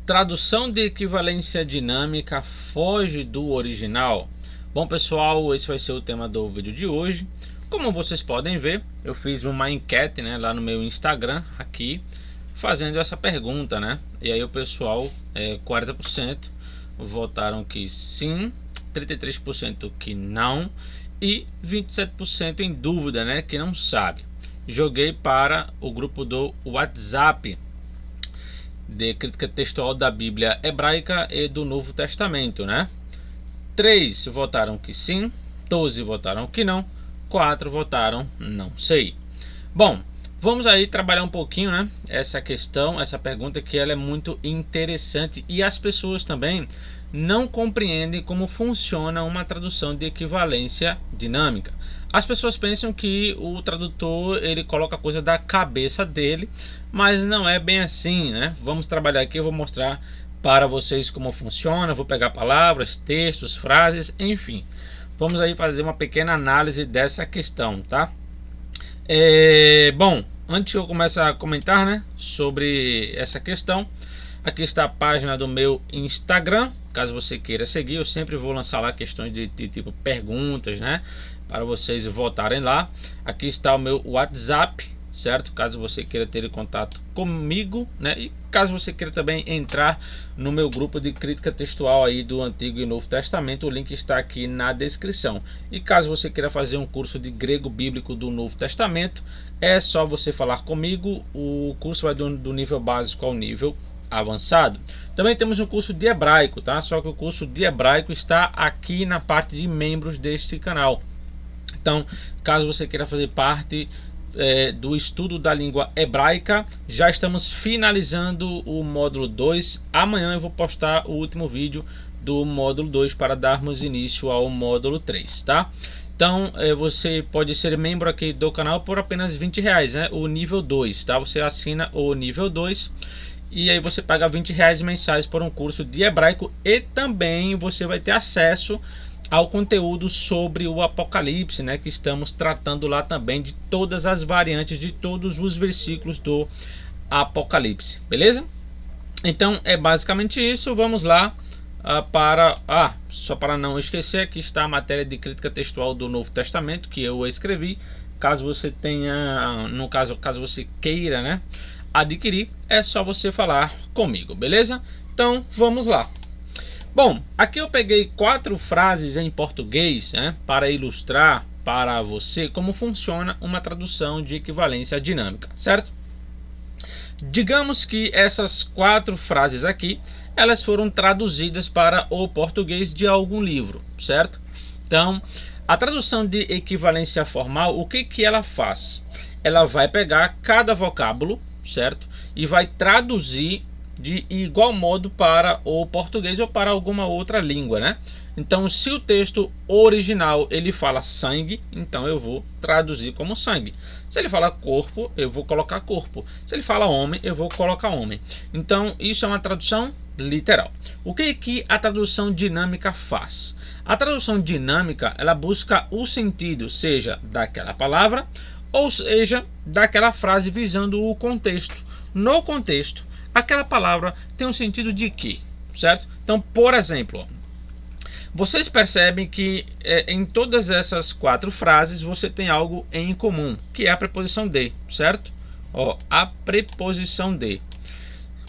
Tradução de equivalência dinâmica foge do original? Bom, pessoal, esse vai ser o tema do vídeo de hoje. Como vocês podem ver, eu fiz uma enquete, lá no meu Instagram, aqui, fazendo essa pergunta, E aí o pessoal, 40% votaram que sim, 33% que não e 27% em dúvida, que não sabe. Joguei para o grupo do WhatsApp de crítica textual da Bíblia hebraica e do Novo Testamento, 3 votaram que sim, 12 votaram que não, 4 votaram não sei. Bom, vamos aí trabalhar um pouquinho, essa questão, essa pergunta, que ela é muito interessante e as pessoas também não compreendem como funciona uma tradução de equivalência dinâmica. As pessoas pensam que o tradutor ele coloca a coisa da cabeça dele, mas não é bem assim, Vamos trabalhar aqui, eu vou mostrar para vocês como funciona, vou pegar palavras, textos, frases, enfim. Vamos aí fazer uma pequena análise dessa questão, tá? Bom, antes eu começar a comentar, sobre essa questão, aqui está a página do meu Instagram, caso você queira seguir, eu sempre vou lançar lá questões de tipo perguntas, para vocês votarem lá. Aqui está o meu WhatsApp, certo? Caso você queira ter contato comigo, e caso você queira também entrar no meu grupo de crítica textual aí do Antigo e Novo Testamento, o link está aqui na descrição. E caso você queira fazer um curso de grego bíblico do Novo Testamento, é só você falar comigo. O curso vai do nível básico ao nível avançado. Também temos um curso de hebraico, tá? Só que o curso de hebraico está aqui na parte de membros deste canal. Então, caso você queira fazer parte do estudo da língua hebraica, já estamos finalizando o módulo 2. Amanhã eu vou postar o último vídeo do módulo 2 para darmos início ao módulo 3, tá? Então, você pode ser membro aqui do canal por apenas R$20, o nível 2, tá? Você assina o nível 2 e aí você paga R$20 mensais por um curso de hebraico e também você vai ter acesso ao conteúdo sobre o Apocalipse, que estamos tratando lá também de todas as variantes de todos os versículos do Apocalipse, beleza? Então é basicamente isso. Vamos lá só para não esquecer, aqui está a matéria de crítica textual do Novo Testamento que eu escrevi. Caso você tenha, caso você queira, adquirir, é só você falar comigo, beleza? Então vamos lá. Bom, aqui eu peguei 4 frases em português, para ilustrar para você como funciona uma tradução de equivalência dinâmica, certo? Digamos que essas 4 frases aqui, elas foram traduzidas para o português de algum livro, certo? Então, a tradução de equivalência formal, o que ela faz? Ela vai pegar cada vocábulo, certo? E vai traduzir de igual modo para o português ou para alguma outra língua, Então, se o texto original ele fala sangue, então eu vou traduzir como sangue. Se ele fala corpo, eu vou colocar corpo. Se ele fala homem, eu vou colocar homem. Então, isso é uma tradução literal. O que a tradução dinâmica faz? A tradução dinâmica, ela busca o sentido, seja daquela palavra, ou seja, daquela frase, visando o contexto. No contexto, aquela palavra tem um sentido de quê, certo? Então, por exemplo, vocês percebem que em todas essas 4 frases você tem algo em comum, que é a preposição de, certo? A preposição de.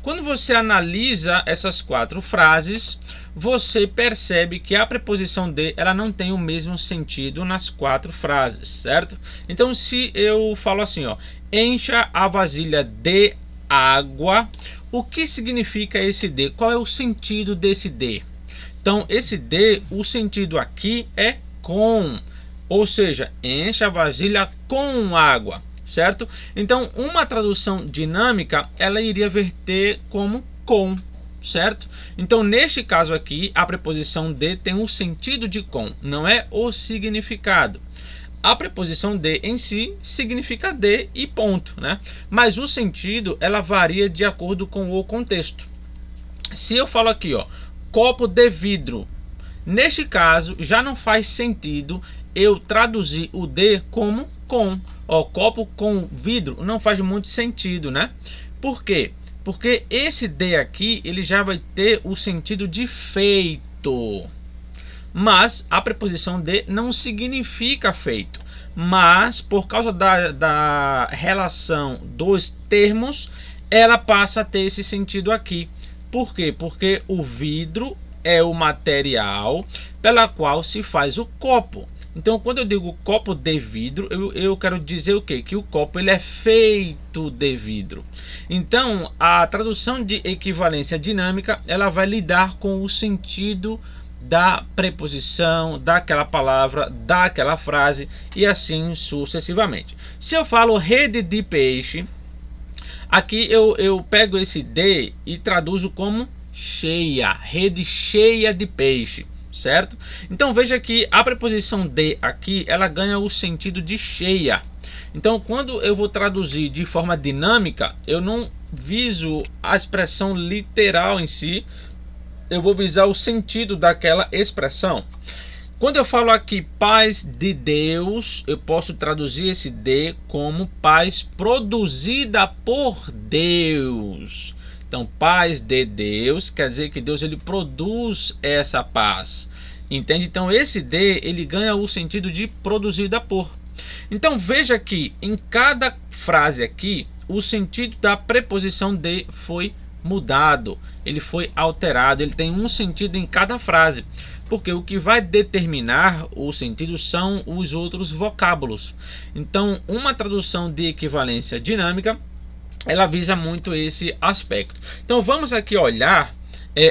Quando você analisa essas 4 frases, você percebe que a preposição de ela não tem o mesmo sentido nas 4 frases, certo? Então, se eu falo assim, encha a vasilha de água, o que significa esse de? Qual é o sentido desse de? Então, esse de, o sentido aqui é com, ou seja, enche a vasilha com água, certo? Então, uma tradução dinâmica, ela iria verter como com, certo? Então, neste caso aqui, a preposição de tem o sentido de com, não é o significado. A preposição de em si significa de e ponto, Mas o sentido ela varia de acordo com o contexto. Se eu falo aqui, copo de vidro, neste caso já não faz sentido eu traduzir o de como com. Copo com vidro não faz muito sentido, Por quê? Porque esse de aqui, ele já vai ter o sentido de feito. Mas a preposição de não significa feito. Mas, por causa da relação dos termos, ela passa a ter esse sentido aqui. Por quê? Porque o vidro é o material pela qual se faz o copo. Então, quando eu digo copo de vidro, eu quero dizer o quê? Que o copo ele é feito de vidro. Então, a tradução de equivalência dinâmica, ela vai lidar com o sentido da preposição, daquela palavra, daquela frase e assim sucessivamente. Se eu falo rede de peixe, aqui eu pego esse de e traduzo como cheia, rede cheia de peixe, certo? Então veja que a preposição de aqui, ela ganha o sentido de cheia. Então quando eu vou traduzir de forma dinâmica, eu não viso a expressão literal em si, eu vou visar o sentido daquela expressão. Quando eu falo aqui paz de Deus, eu posso traduzir esse de como paz produzida por Deus. Então, paz de Deus quer dizer que Deus ele produz essa paz. Entende? Então, esse de ele ganha o sentido de produzida por. Então, veja que em cada frase aqui, o sentido da preposição de foi mudado, ele foi alterado, ele tem um sentido em cada frase, porque o que vai determinar o sentido são os outros vocábulos. Então, uma tradução de equivalência dinâmica, ela visa muito esse aspecto. Então, vamos aqui olhar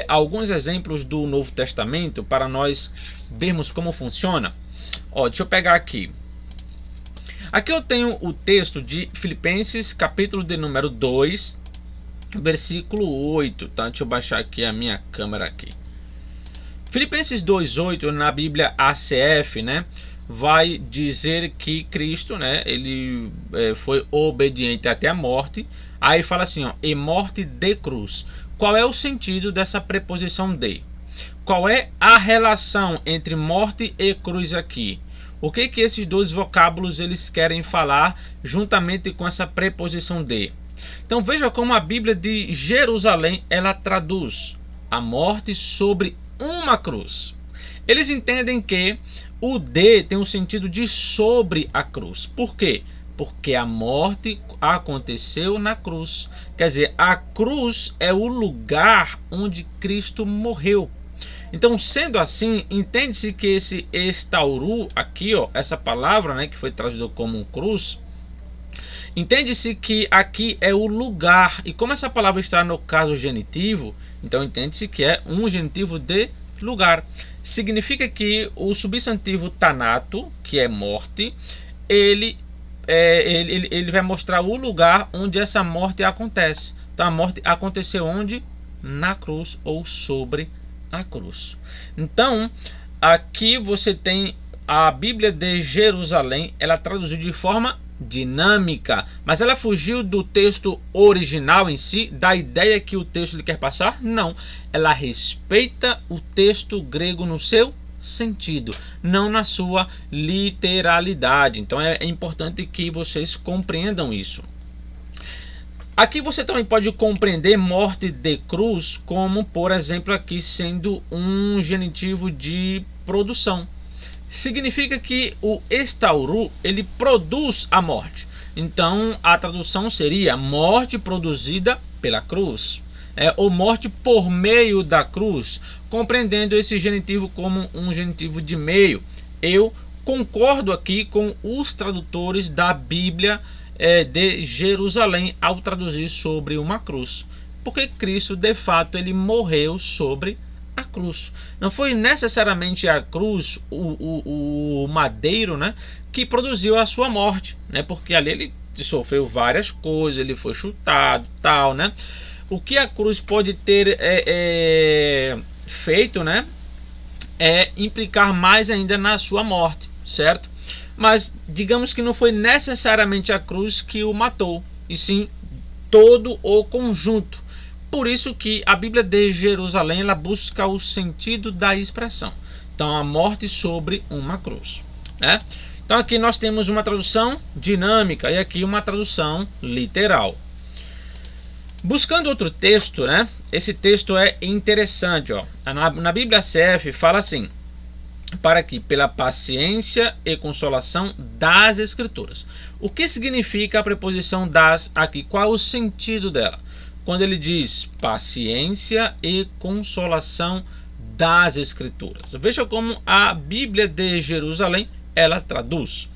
alguns exemplos do Novo Testamento para nós vermos como funciona. Deixa eu pegar aqui. Aqui eu tenho o texto de Filipenses, capítulo de número 2, versículo 8, tá? Deixa eu baixar aqui a minha câmera aqui. Filipenses 2:8 na Bíblia ACF, né, vai dizer que Cristo, né, ele foi obediente até a morte. Aí fala assim, ó, e morte de cruz. Qual é o sentido dessa preposição de? Qual é a relação entre morte e cruz aqui? O que esses dois vocábulos eles querem falar juntamente com essa preposição de? Então veja como a Bíblia de Jerusalém ela traduz a morte sobre uma cruz. Eles entendem que o de tem um sentido de sobre a cruz. Por quê? Porque a morte aconteceu na cruz. Quer dizer, a cruz é o lugar onde Cristo morreu. Então, sendo assim, entende-se que esse estauru aqui, ó, essa palavra, né, que foi traduzida como cruz, entende-se que aqui é o lugar, e como essa palavra está no caso genitivo, então entende-se que é um genitivo de lugar. Significa que o substantivo tanato, que é morte, ele vai mostrar o lugar onde essa morte acontece. Então a morte aconteceu onde? Na cruz ou sobre a cruz. Então aqui você tem a Bíblia de Jerusalém, ela traduziu de forma dinâmica, mas ela fugiu do texto original em si, da ideia que o texto lhe quer passar? Não, ela respeita o texto grego no seu sentido, não na sua literalidade. Então é importante que vocês compreendam isso. Aqui você também pode compreender morte de cruz como, por exemplo, aqui sendo um genitivo de produção. Significa que o estauru ele produz a morte. Então a tradução seria morte produzida pela cruz, ou morte por meio da cruz, compreendendo esse genitivo como um genitivo de meio. Eu concordo aqui com os tradutores da Bíblia de Jerusalém ao traduzir sobre uma cruz, porque Cristo de fato ele morreu sobre a cruz. Não foi necessariamente a cruz, o madeiro, né, que produziu a sua morte, né, porque ali ele sofreu várias coisas, ele foi chutado, tal, né. O que a cruz pode ter feito, né, é implicar mais ainda na sua morte, certo? Mas digamos que não foi necessariamente a cruz que o matou, e sim todo o conjunto. Por isso que a Bíblia de Jerusalém ela busca o sentido da expressão. Então, a morte sobre uma cruz, né? Então, aqui nós temos uma tradução dinâmica e aqui uma tradução literal. Buscando outro texto, né? Esse texto é interessante, ó. Na Bíblia CF fala assim: para que pela paciência e consolação das Escrituras. O que significa a preposição das aqui? Qual é o sentido dela? Quando ele diz paciência e consolação das Escrituras. Veja como a Bíblia de Jerusalém ela traduz: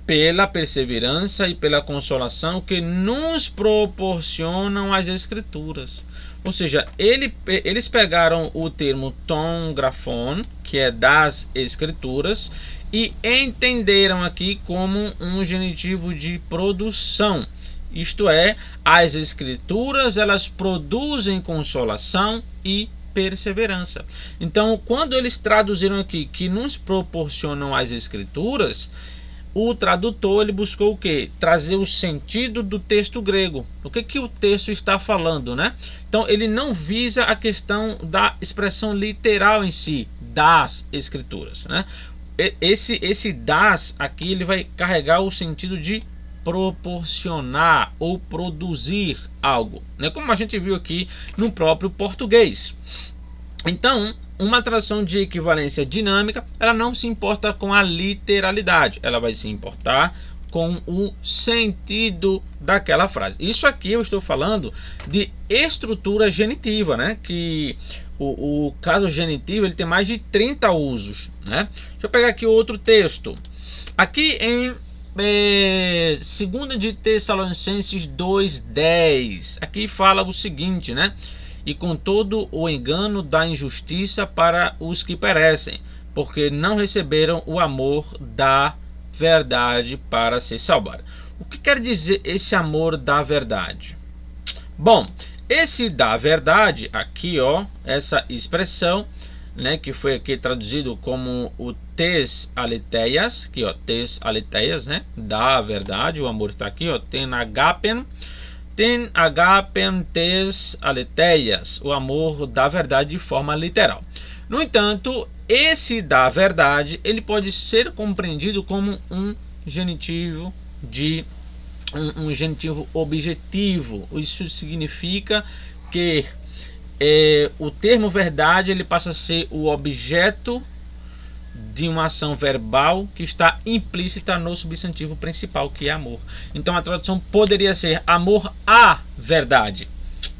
pela perseverança e pela consolação que nos proporcionam as Escrituras. Ou seja, eles pegaram o termo ton grafon, que é das Escrituras, e entenderam aqui como um genitivo de produção. Isto é, as Escrituras elas produzem consolação e perseverança. Então, quando eles traduziram aqui que nos proporcionam as Escrituras, o tradutor ele buscou o quê? Trazer o sentido do texto grego. O que o texto está falando, né? Então ele não visa a questão da expressão literal em si, das Escrituras, né? Esse das aqui ele vai carregar o sentido de proporcionar ou produzir algo, né? Como a gente viu aqui no próprio português. Então, uma tradução de equivalência dinâmica, ela não se importa com a literalidade, ela vai se importar com o sentido daquela frase. Isso aqui eu estou falando de estrutura genitiva, né? Que o caso genitivo ele tem mais de 30 usos, né? Deixa eu pegar aqui outro texto. Aqui em 2 de Tessalonicenses 2:10, aqui fala o seguinte, né? E com todo o engano da injustiça para os que perecem, porque não receberam o amor da verdade para se salvar. O que quer dizer esse amor da verdade? Bom, esse da verdade aqui, ó, essa expressão, né, que foi aqui traduzido como o tes aleteias, aqui ó, tes aleteias, né, da verdade, o amor está aqui, ó, ten agapen tes aleteias, o amor da verdade de forma literal. No entanto, esse da verdade ele pode ser compreendido como um genitivo de um genitivo objetivo. Isso significa que o termo verdade ele passa a ser o objeto de uma ação verbal que está implícita no substantivo principal, que é amor. Então a tradução poderia ser amor à verdade.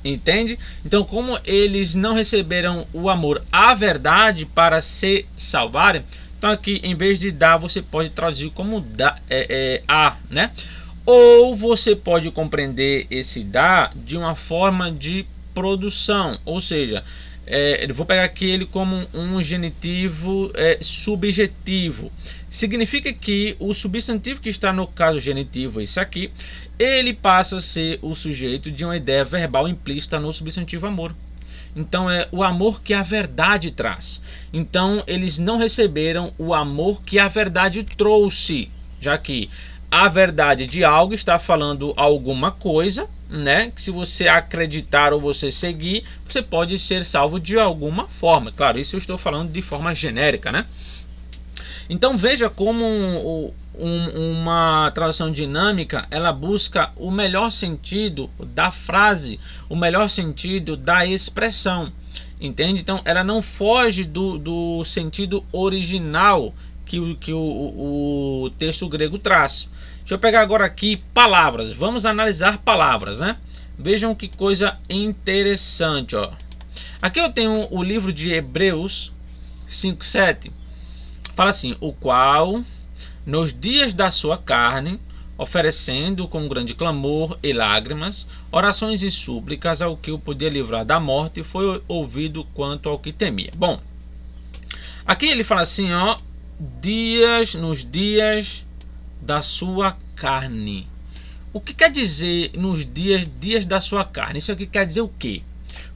Entende? Então, como eles não receberam o amor à verdade para se salvarem, então aqui em vez de dar, você pode traduzir como a, né? Ou você pode compreender esse dar de uma forma de produção, ou seja, eu vou pegar aqui ele como um genitivo subjetivo. Significa que o substantivo que está no caso genitivo, esse aqui, ele passa a ser o sujeito de uma ideia verbal implícita no substantivo amor. Então é o amor que a verdade traz. Então eles não receberam o amor que a verdade trouxe, já que a verdade de algo está falando alguma coisa, né? Que se você acreditar ou você seguir, você pode ser salvo de alguma forma. Claro, isso eu estou falando de forma genérica, né? Então veja como uma tradução dinâmica ela busca o melhor sentido da frase, o melhor sentido da expressão, entende? Então ela não foge do sentido original que o texto grego traz. Deixa eu pegar agora aqui palavras. Vamos analisar palavras, né? Vejam que coisa interessante, ó. Aqui eu tenho o livro de Hebreus 5:7. Fala assim: o qual nos dias da sua carne, oferecendo com grande clamor e lágrimas, orações e súplicas ao que o podia livrar da morte, foi ouvido quanto ao que temia. Bom, aqui ele fala assim, ó, nos dias da sua carne. O que quer dizer nos dias da sua carne? Isso aqui quer dizer o quê?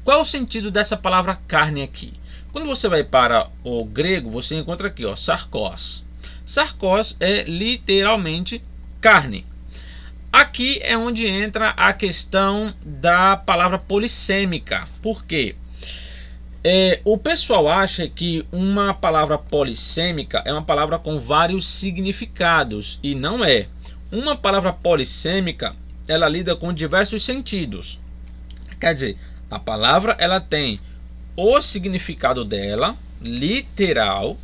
Qual é o sentido dessa palavra carne aqui? Quando você vai para o grego, você encontra aqui, ó, sarkos. Sarkos é literalmente carne. Aqui é onde entra a questão da palavra polissêmica. Por quê? O pessoal acha que uma palavra polissêmica é uma palavra com vários significados, e não é. Uma palavra polissêmica, ela lida com diversos sentidos. Quer dizer, a palavra ela tem o significado dela, literal,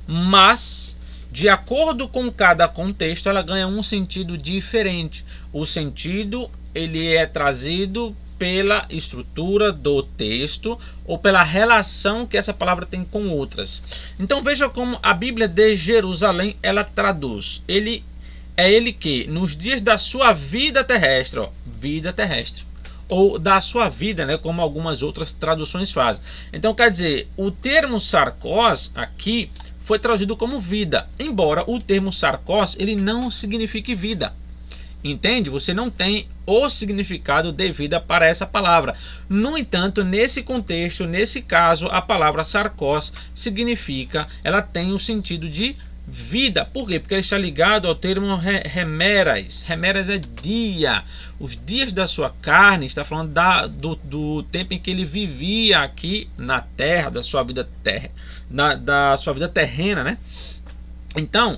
mas de acordo com cada contexto ela ganha um sentido diferente. O sentido ele é trazido pela estrutura do texto ou pela relação que essa palavra tem com outras. Então veja como a Bíblia de Jerusalém ela traduz. Ele que nos dias da sua vida terrestre, vida terrestre, ou da sua vida, né, como algumas outras traduções fazem. Então quer dizer, o termo sarcos aqui foi traduzido como vida, embora o termo sarcos ele não signifique vida. Entende? Você não tem o significado de vida para essa palavra. No entanto, nesse contexto, nesse caso, a palavra sarcos significa, ela tem o sentido de vida. Por quê? Porque ele está ligado ao termo remeras. Remeras é dia. Os dias da sua carne, está falando do tempo em que ele vivia aqui na terra, da sua vida da sua vida terrena, né? Então,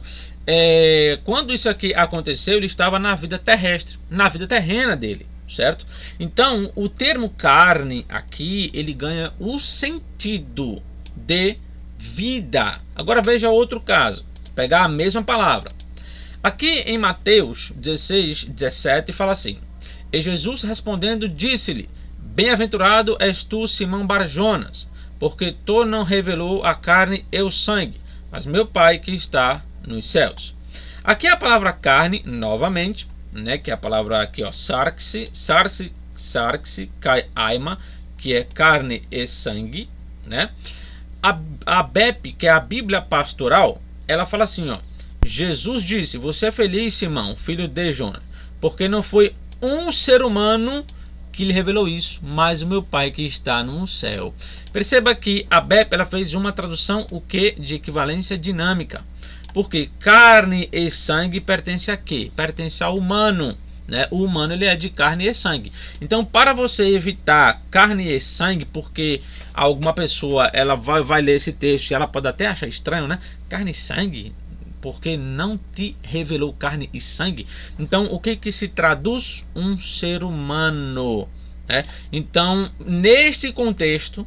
quando isso aqui aconteceu, ele estava na vida terrestre, na vida terrena dele, certo? Então, o termo carne aqui, ele ganha o sentido de vida. Agora veja outro caso, pegar a mesma palavra. Aqui em Mateus 16, 17, fala assim: E Jesus respondendo disse-lhe: Bem-aventurado és tu, Simão Barjonas, porque tu não revelou a carne e o sangue, mas meu Pai que está nos céus. Aqui a palavra carne, novamente, né, que é a palavra aqui, ó, sarxe, kai aima, que é carne e sangue, né? A BEP, que é a Bíblia Pastoral, ela fala assim, ó: Jesus disse: Você é feliz, Simão, filho de Jonas, porque não foi um ser humano que lhe revelou isso, mas o meu Pai que está no céu. Perceba que a BEP ela fez uma tradução de equivalência dinâmica, porque carne e sangue pertence a quê? Pertence ao humano, né? O humano ele é de carne e sangue. Então, para você evitar carne e sangue, porque alguma pessoa ela vai ler esse texto e ela pode até achar estranho, né? Carne e sangue, porque não te revelou carne e sangue. Então, o que se traduz? Um ser humano, né? Então, neste contexto,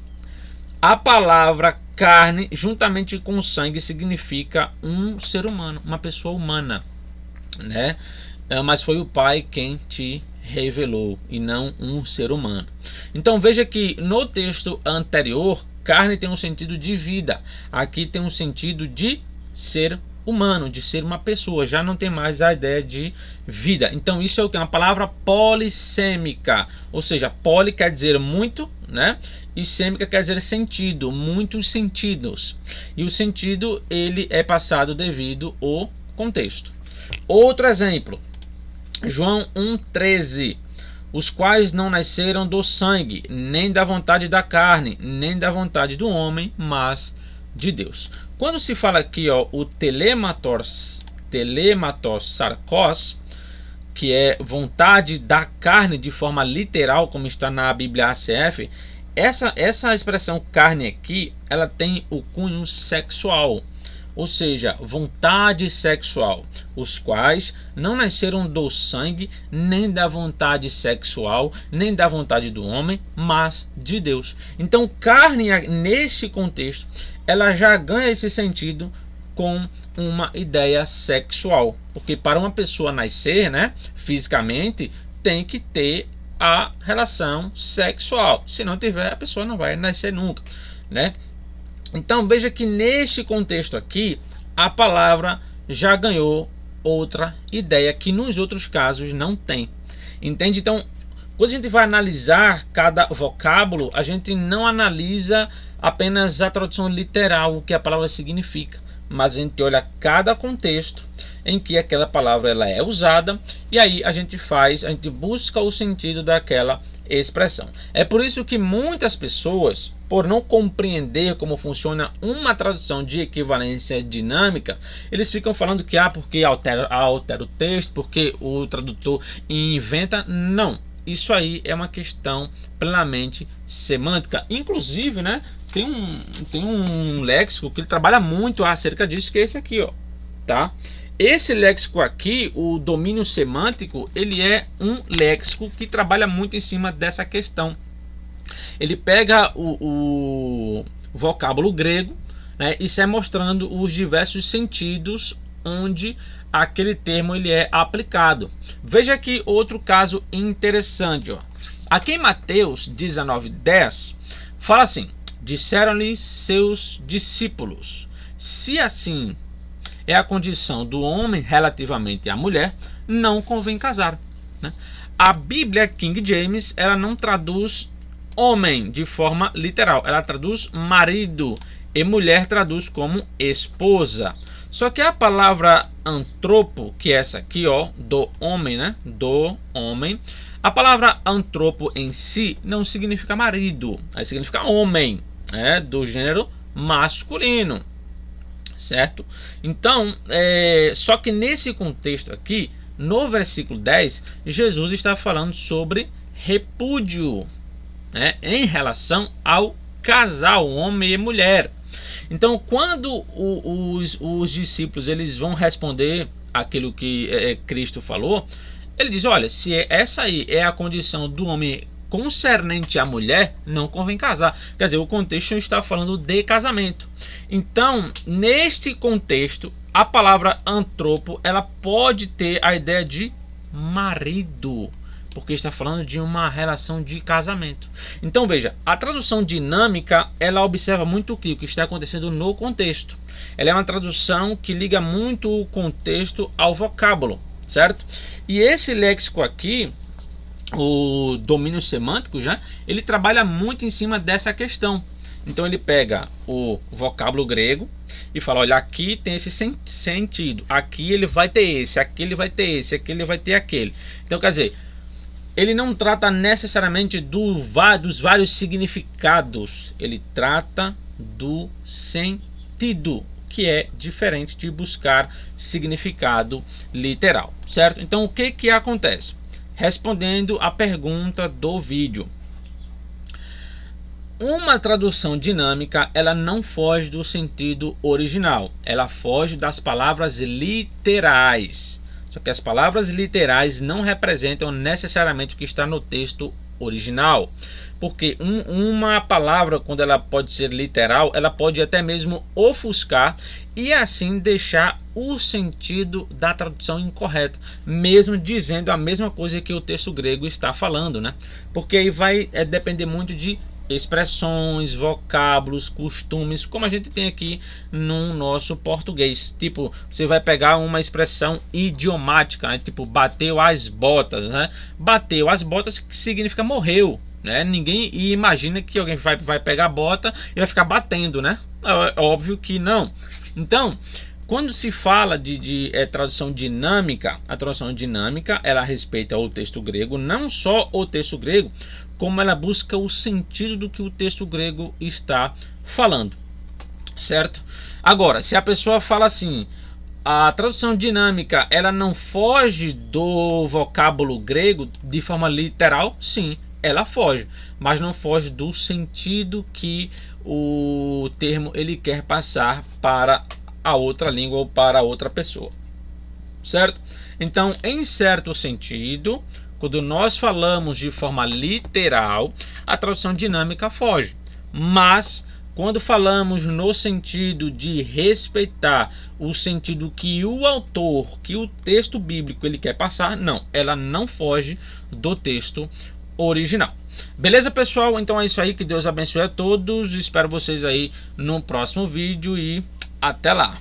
a palavra carne, juntamente com sangue, significa um ser humano, uma pessoa humana, né? Mas foi o Pai quem te revelou e não um ser humano. Então, veja que no texto anterior, carne tem um sentido de vida. Aqui tem um sentido de ser humano, de ser uma pessoa, já não tem mais a ideia de vida. Então isso é o que? Uma palavra polissêmica, ou seja, poli quer dizer muito, né? E sêmica quer dizer sentido, muitos sentidos. E o sentido ele é passado devido ao contexto. Outro exemplo, João 1,13: os quais não nasceram do sangue, nem da vontade da carne, nem da vontade do homem, mas de Deus. Quando se fala aqui, ó, o telematos sarkos, que é vontade da carne de forma literal, como está na Bíblia ACF, essa expressão carne aqui, ela tem o cunho sexual, ou seja, vontade sexual, os quais não nasceram do sangue, nem da vontade sexual, nem da vontade do homem, mas de Deus. Então, carne, neste contexto, ela já ganha esse sentido com uma ideia sexual, porque para uma pessoa nascer, né, fisicamente, tem que ter a relação sexual. Se não tiver, a pessoa não vai nascer nunca, né? Então veja que neste contexto aqui a palavra já ganhou outra ideia que nos outros casos não tem. Entende? Então, quando a gente vai analisar cada vocábulo, a gente não analisa apenas a tradução literal, o que a palavra significa, mas a gente olha cada contexto em que aquela palavra ela é usada, e aí a gente busca o sentido daquela expressão. É por isso que muitas pessoas, por não compreender como funciona uma tradução de equivalência dinâmica, eles ficam falando que porque altera o texto, porque o tradutor inventa. Não, isso aí é uma questão plenamente semântica. Inclusive, né, tem um léxico que ele trabalha muito acerca disso, que é esse aqui, ó, tá? Esse léxico aqui, o domínio semântico, ele é um léxico que trabalha muito em cima dessa questão, ele pega o vocábulo grego, né, e sai mostrando os diversos sentidos onde aquele termo ele é aplicado. Veja aqui outro caso interessante. Ó. Aqui em Mateus 19:10 fala assim: disseram-lhe seus discípulos: se assim é a condição do homem relativamente à mulher, não convém casar. Né? A Bíblia King James ela não traduz homem de forma literal, ela traduz marido, e mulher traduz como esposa. Só que a palavra antropo, que é essa aqui, ó, do homem, né? Do homem. A palavra antropo em si não significa marido, aí significa homem, né? Do gênero masculino, certo? Então, só que nesse contexto aqui, no versículo 10, Jesus está falando sobre repúdio, né? Em relação ao casal, homem e mulher. Então, quando os discípulos eles vão responder aquilo que Cristo falou, ele diz: olha, se essa aí é a condição do homem concernente à mulher, não convém casar. Quer dizer, o contexto está falando de casamento. Então, neste contexto, a palavra antropo ela pode ter a ideia de marido, porque está falando de uma relação de casamento. Então veja, a tradução dinâmica ela observa muito o que está acontecendo no contexto. Ela é uma tradução que liga muito o contexto ao vocábulo, certo? E esse léxico aqui, o domínio semântico, já, ele trabalha muito em cima dessa questão. Então ele pega o vocábulo grego e fala: olha, aqui tem esse sentido, aqui ele vai ter esse, aqui ele vai ter esse, aqui ele vai ter aquele. Então quer dizer, ele não trata necessariamente dos vários significados, ele trata do sentido, que é diferente de buscar significado literal, certo? Então o que acontece? Respondendo à pergunta do vídeo, uma tradução dinâmica ela não foge do sentido original, ela foge das palavras literais. Só que as palavras literais não representam necessariamente o que está no texto original. Porque uma palavra, quando ela pode ser literal, ela pode até mesmo ofuscar e assim deixar o sentido da tradução incorreta, mesmo dizendo a mesma coisa que o texto grego está falando, né? Porque aí vai depender muito de expressões, vocábulos, costumes, como a gente tem aqui no nosso português. Tipo, você vai pegar uma expressão idiomática, né? Tipo, bateu as botas, né? Bateu as botas que significa morreu, né? Ninguém imagina que alguém vai pegar a bota e vai ficar batendo, né? É óbvio que não. Então, quando se fala de tradução dinâmica, a tradução dinâmica ela respeita o texto grego, não só o texto grego, como ela busca o sentido do que o texto grego está falando, certo? Agora, se a pessoa fala assim, a tradução dinâmica ela não foge do vocábulo grego de forma literal, sim, ela foge, mas não foge do sentido que o termo ele quer passar para a outra língua ou para outra pessoa, certo? Então, em certo sentido, quando nós falamos de forma literal, a tradução dinâmica foge. Mas, quando falamos no sentido de respeitar o sentido que o autor, que o texto bíblico ele quer passar, não, ela não foge do texto original. Beleza, pessoal? Então é isso aí, que Deus abençoe a todos. Espero vocês aí no próximo vídeo e até lá.